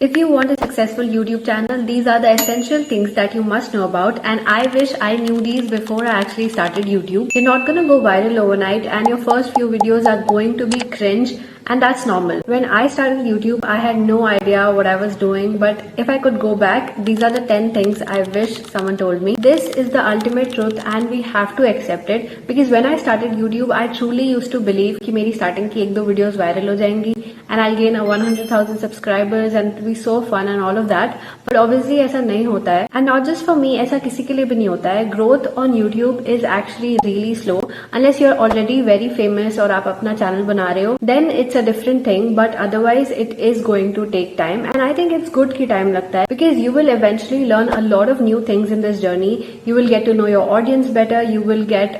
If you want a successful YouTube channel, these are the essential things that you must know about, and I wish I knew these before I actually started YouTube. You're not gonna go viral overnight and your first few videos are going to be cringe, and that's normal. When I started YouTube, I had no idea what I was doing, but if I could go back, these are the 10 things I wish someone told me. This is the ultimate truth and we have to accept it, because when I started YouTube, I truly used to believe कि मेरी starting की 1-2 videos viral हो जाएंगी and I'll gain a 100,000 subscribers and it'll be so fun and all of that. But obviously ऐसा नहीं होता है, and not just for me, ऐसा किसी के लिए भी नहीं होता है. Growth on YouTube is actually really slow unless you're already very famous और आप अपना channel बना रहे हो. Then it's a different thing, but otherwise it is going to take time, and I think it's good कि time लगता है, because you will eventually learn a lot of new things in this journey. You will get to know your audience better. You will get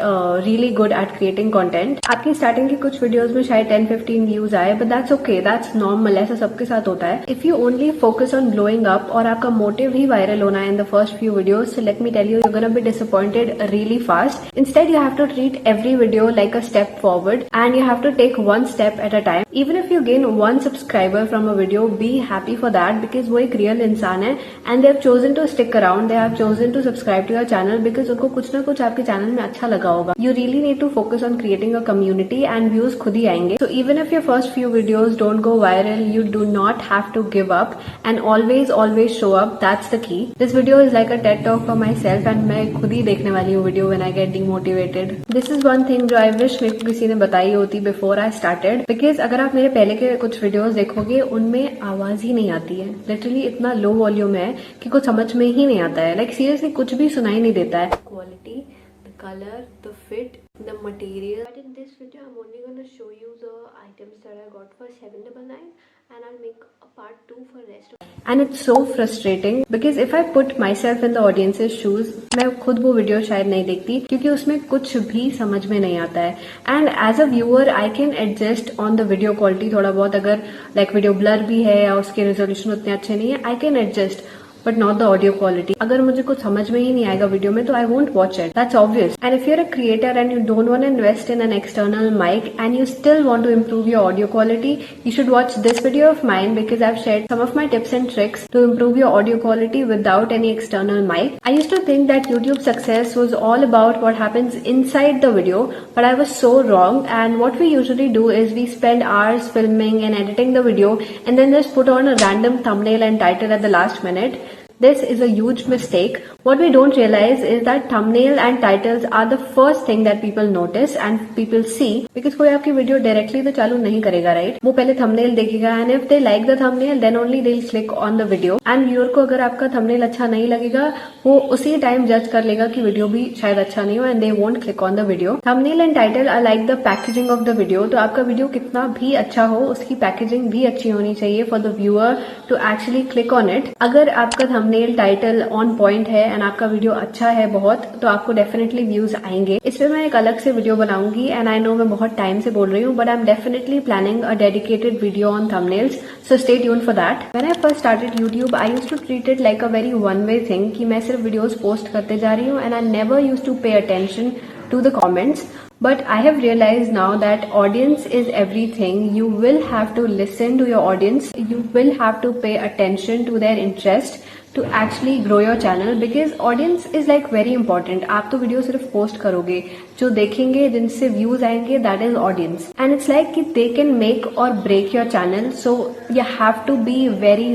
really good at creating content. आपकी starting की कुछ videos में शायद 10-15 views आए, but that's okay. That's normal. ऐसा सबके साथ होता है. If you only focus on blowing up और आपका motive ही viral होना है in the first few videos, so let me tell you, you're gonna be disappointed really fast. Instead, you have to treat every video like a step forward, and you have to take one step at a time. Even if you gain 1 subscriber from a video, be happy for that, because वो एक real इंसान है and they have chosen to stick around. They have chosen to subscribe to your channel because उनको कुछ ना कुछ आपके channel में अच्छा लगा होगा. You really need to focus on creating a community and views खुद ही आएंगे. So even if your first few videos don't go viral, you do not have to give up and always show up. That's the key. This video is like a TED talk for myself and मैं खुद ही देखने वाली हूँ video when I get demotivated. This is one thing जो I wish मेरे को किसी ने बताई होती before I started, because अगर आप मेरे पहले के कुछ videos देखोगे उनमें आवाज ही नहीं आती है. Literally इतना low volume है कि कुछ समझ में ही नहीं आता है. Like seriously कुछ भी सुनाई नहीं देता है. Quality, the color, the fit, the material. But in this video I'm only going to show you the items that I got for 799, and I'll make a part 2 for rest. And it's so frustrating because if I put myself in the audience's shoes, मैं खुद वो video शायद नहीं देखती क्योंकि उसमें कुछ भी समझ में नहीं आता है. And as a viewer I can adjust on the video quality थोड़ा बहुत. अगर like वीडियो blur भी है या उसके रेजोल्यूशन उतने अच्छे नहीं है, I can adjust, but not the audio quality. अगर मुझे कुछ समझ में ही नहीं आएगा वीडियो में तो I won't watch it. That's obvious. And if you're a creator and you don't want to invest in an external mic and you still want to improve your audio quality, you should watch this video of mine, because I've shared some of my tips and tricks to improve your audio quality without any external mic. I used to think that YouTube success was all about what happens inside the video, but I was so wrong. And what we usually do is we spend hours filming and editing the video and then just put on a random thumbnail and title at the last minute. This is a huge mistake. What we don't realize is that thumbnail and titles are the first thing that people notice and people see, because कोई आपकी video directly तो चालू नहीं करेगा, right? वो पहले thumbnail देखेगा and if they like the thumbnail then only they'll click on the video. And viewer को अगर आपका थंबनेल अच्छा नहीं लगेगा, वो उसी टाइम जज कर लेगा कि वीडियो भी शायद अच्छा नहीं हो and they won't click on the video. Thumbnail and title are like the packaging of the video. तो आपका वीडियो कितना भी अच्छा हो, उसकी पैकेजिंग भी अच्छी होनी चाहिए for the viewer to actually click on it. अगर आपका थंबनेल टाइटल ऑन पॉइंट है एंड आपका वीडियो अच्छा है बहुत, तो आपको डेफिनेटली व्यूज आएंगे. इस पे मैं एक अलग से वीडियो बनाऊंगी एंड आई नो मैं बहुत टाइम से बोल रही हूँ, but I am definitely planning a dedicated video on thumbnails, so stay tuned for that. When I first started YouTube I used to treat it like a very one way thing कि मैं सिर्फ videos post करते जा रही हूँ and I never used to pay attention to the comments. But I have realized now that audience is everything. You will have to listen to your audience. You will have to pay attention to their interest to actually grow your channel, because audience is like very important. आप तो video सिर्फ post करोगे, जो देखेंगे जिनसे views आएंगे, that is audience. And it's like कि they can make or break your channel. So you have to be very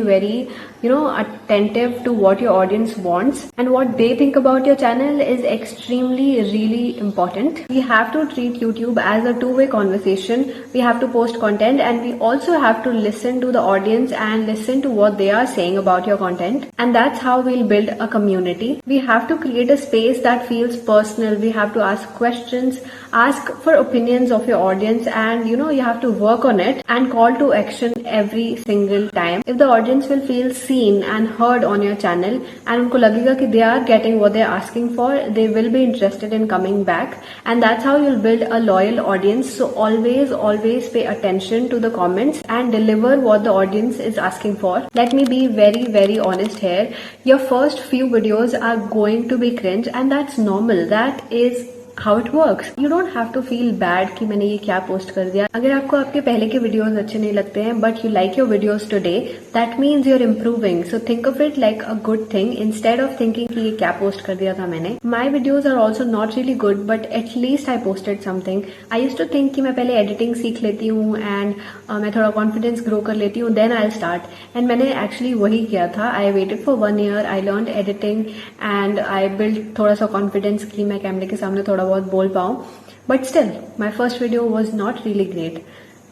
attentive to what your audience wants and what they think about your channel is extremely really important. We have to treat YouTube as a two-way conversation. We have to post content and we also have to listen to the audience and listen to what they are saying about your content. And that's how we'll build a community. We have to create a space that feels personal. We have to ask questions, ask for opinions of your audience, and you have to work on it and call to action every single time. If the audience will feel seen and heard on your channel and उनको लगेगा कि they are getting what they are asking for, they will be interested in coming back, and that's how you'll build a loyal audience. So always pay attention to the comments and deliver what the audience is asking for. Let me be very honest here. Your first few videos are going to be cringe, and that's normal. That is how it works. You don't have to feel bad कि मैंने ये क्या post कर दिया. अगर आपको आपके पहले के वीडियोस अच्छे नहीं लगते हैं but you like your videos today, that means you're improving. So think of it like a good thing instead of thinking कि ये क्या पोस्ट कर दिया था मैंने. My videos are also not really good but at least I posted something. I used to think कि मैं पहले editing सीख लेती हूँ and मैं थोड़ा confidence grow कर लेती हूँ, then I'll start. And मैंने actually वही किया था. I waited for 1 year, I learned editing and I built थोड़ा सा confidence कि मैं कैमरे के सामने थोड़ा बहुत बोल पाऊँ. But still, my first video was not really great.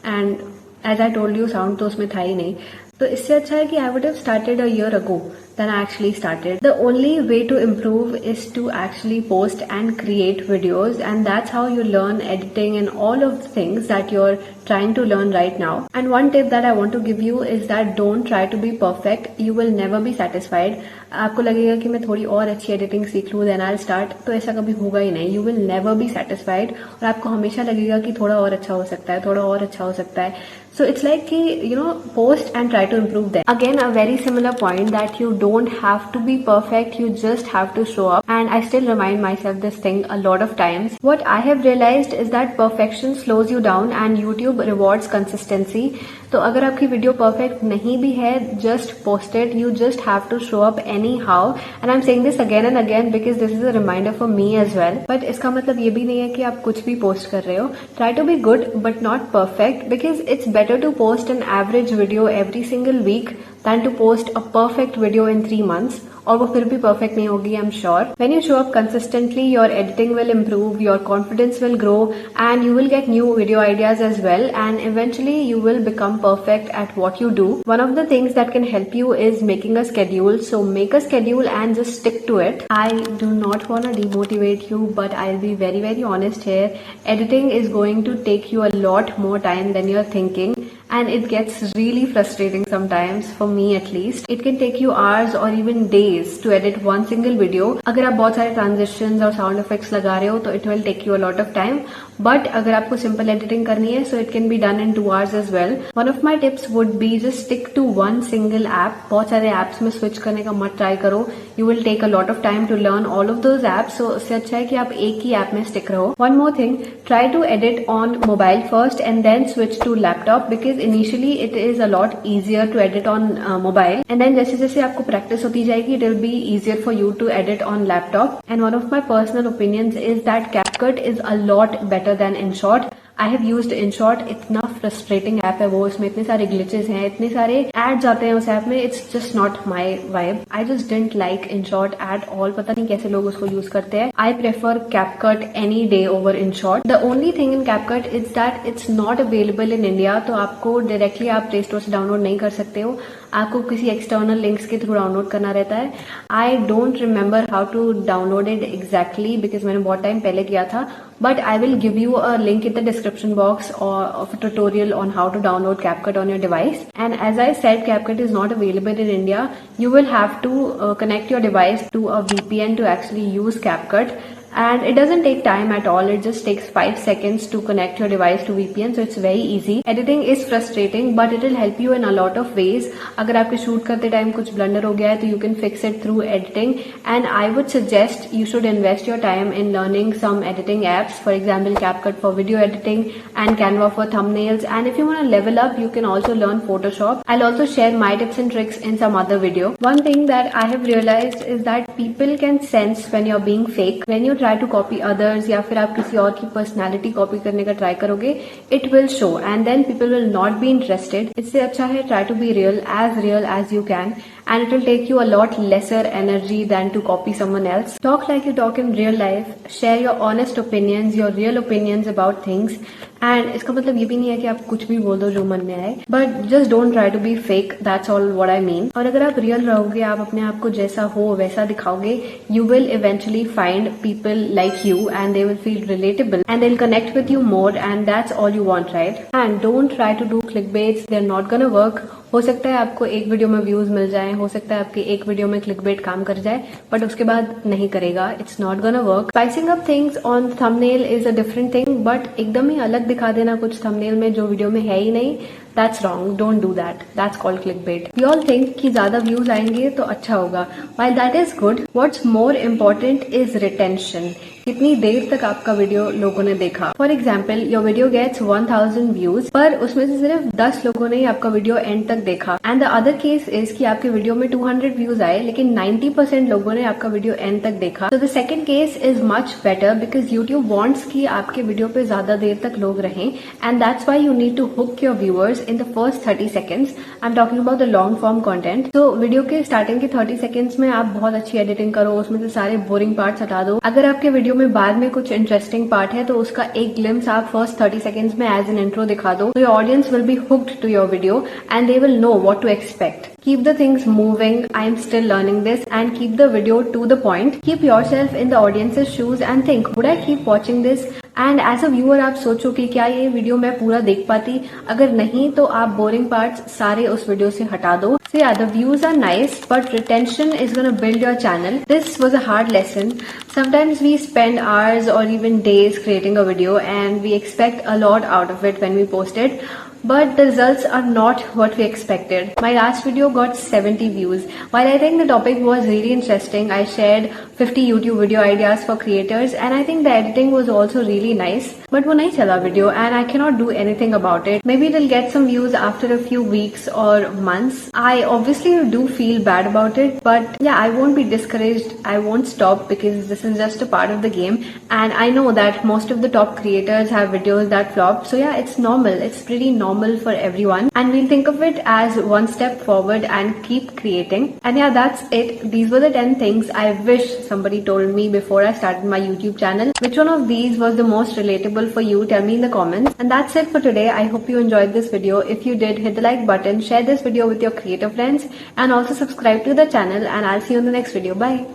And as I told you, sound तो उसमें था ही नहीं. तो इससे अच्छा है कि I would have started a year ago than I actually started. The only way to improve is to actually post and create videos, and that's how you learn editing and all of the things that you're trying to learn right now. And one tip that I want to give you is that don't try to be perfect. You will never be satisfied. आपको लगेगा कि मैं थोड़ी और अच्छी editing सीख लूँ then I'll start, तो ऐसा कभी होगा ही नहीं. You will never be satisfied. और आपको हमेशा लगेगा कि थोड़ा और अच्छा हो सकता है, थोड़ा और अच्छा हो सकता है. So it's like कि post and try to improve them. Again, a very similar point that you don't have to be perfect, you just have to show up. And I still remind myself this thing a lot of times. What I have realized is that perfection slows you down and YouTube rewards consistency. तो अगर आपकी video perfect नहीं भी है, just post it. You just have to show up anyhow. And I'm saying this again and again because this is a reminder for me as well. But इसका मतलब ये भी नहीं है कि आप कुछ भी पोस्ट कर रहे हो. Try to be good but not perfect because it's better to post an average video every single week than to post a perfect video in 3 months. और वो फिर भी perfect नहीं होगी, I'm sure. When you show up consistently, your editing will improve, your confidence will grow, and you will get new video ideas as well, and eventually you will become perfect at what you do. One of the things that can help you is making a schedule. So make a schedule and just stick to it. I do not want to demotivate you, but I'll be very, very honest here. Editing is going to take you a lot more time than you're thinking. And it gets really frustrating sometimes, for me at least. It can take you hours or even days to edit one single video. अगर आप बहुत सारे transitions और sound effects लगा रहे हो तो it will take you a lot of time. But अगर आपको simple editing करनी है, so it can be done in 2 hours as well. One of my tips would be just stick to one single app. बहुत सारे apps में switch करने का मत try करो. You will take a lot of time to learn all of those apps. So उससे अच्छा है कि आप एक ही app में stick रहो. One more thing, try to edit on mobile first and then switch to laptop because initially it is a lot easier to edit on mobile, and then जैसे जैसे आपको practice होती जाएगी it will be easier for you to edit on laptop. And one of my personal opinions is that CapCut is a lot better than InShot. I have used InShot. इतना frustrating app है वो, इसमें इतने सारे glitches हैं, इतने सारे ads आते हैं उस ऐप में. It's just not my vibe. I just didn't like InShot at all. पता नहीं कैसे लोग उसको use करते हैं. I prefer CapCut any day over InShot. The only thing in CapCut is that it's not available in India. तो आपको directly आप Play Store से download नहीं कर सकते हो. आपको किसी external links के through download करना रहता है. I don't remember how to download it exactly because मैंने बहुत time पहले किया था. But I will give you a link in the description box of a tutorial on how to download CapCut on your device. And as I said, CapCut is not available in India. You will have to connect your device to a VPN to actually use CapCut. And it doesn't take time at all. It just takes 5 seconds to connect your device to VPN, so it's very easy. Editing is frustrating, but it will help you in a lot of ways. अगर आपके shoot करते time कुछ blunder हो गया है, तो you can fix it through editing. And I would suggest you should invest your time in learning some editing apps. For example, CapCut for video editing and Canva for thumbnails. And if you want to level up, you can also learn Photoshop. I'll also share my tips and tricks in some other video. One thing that I have realized is that people can sense when you're being fake. When you try to copy others या फिर आप किसी और की personality copy करने का try करोगे, it will show and then people will not be interested. इससे अच्छा है try to be real as you can, and it will take you a lot lesser energy than to copy someone else. Talk like you talk in real life. Share your honest opinions, your real opinions about things. And इसका मतलब ये भी नहीं है कि आप कुछ भी बोल दो जो मन में आए, but just don't try to be fake. That's all what I mean. और अगर आप रियल रहोगे, आप अपने आप को जैसा हो वैसा दिखाओगे, you will eventually find people like you and they will feel relatable and they will connect with you more, and that's all you want, right? And don't try to do clickbaits. They are not gonna work. हो सकता है आपको एक video में views मिल जाए, हो सकता है आपके एक वीडियो में क्लिकबेट काम कर जाए, बट उसके बाद नहीं करेगा. It's not gonna work. Spicing up things on thumbnail is a different thing, but एकदम ही अलग दिखा देना कुछ थंबनेल में जो वीडियो में है ही नहीं, that's wrong. Don't do that. That's called clickbait. We all think कि ज्यादा views आएंगे तो अच्छा होगा. While that is good, what's more important is retention. कितनी देर तक आपका वीडियो लोगों ने देखा। For example, your video gets 1000 views, पर उसमें से सिर्फ 10 लोगों ने आपका वीडियो एंड तक देखा। And the other case is कि आपके वीडियो में 200 व्यूज आए, लेकिन 90% लोगों ने आपका वीडियो एंड तक देखा। तो the second case is much better because YouTube wants कि आपके वीडियो पे ज्यादा देर तक लोग रहें, and that's why you need to hook your viewers in the first 30 seconds. I am talking about the long form content. तो video के स्टार्टिंग के 30 सेकेंड्स में आप बहुत अच्छी एडिटिंग करो, उसमें से सारे बोरिंग पार्ट्स हटा दो। अगर आपके वीडियो में बाद में कुछ इंटरेस्टिंग पार्ट है तो उसका एक ग्लिम्स आप फर्स्ट 30 सेकेंड्स में एज एन इंट्रो दिखा दो, तो your audience will be hooked to your video and they will know what to expect. Keep the things moving. I am still learning this, and keep the video to the point. Keep yourself in the audience's shoes and think, would I keep watching this? And as a viewer आप सोचो कि क्या ये video मैं पूरा देख पाती? अगर नहीं तो आप बोरिंग पार्ट्स सारे उस वीडियो से हटा दो। So yeah, the views are nice, but retention is gonna build your channel. This was a hard lesson. Sometimes we spend hours or even days creating a video and we expect a lot out of it when we post it. But the results are not what we expected. My last video got 70 views. While I think the topic was really interesting, I shared 50 YouTube video ideas for creators and I think the editing was also really nice. But वो नहीं चला video and I cannot do anything about it. Maybe it'll get some views after a few weeks or months. I obviously do feel bad about it, but yeah, I won't be discouraged. I won't stop because this is just a part of the game. And I know that most of the top creators have videos that flop. So yeah, it's normal. It's pretty normal for everyone, and we'll think of it as one step forward and keep creating. And yeah, that's it. These were the 10 things I wish somebody told me before I started my YouTube channel. Which one of these was the most relatable for you? Tell me in the comments. And that's it for today. I hope you enjoyed this video. If you did, hit the like button, share this video with your creator friends, and also subscribe to the channel, and I'll see you in the next video. Bye.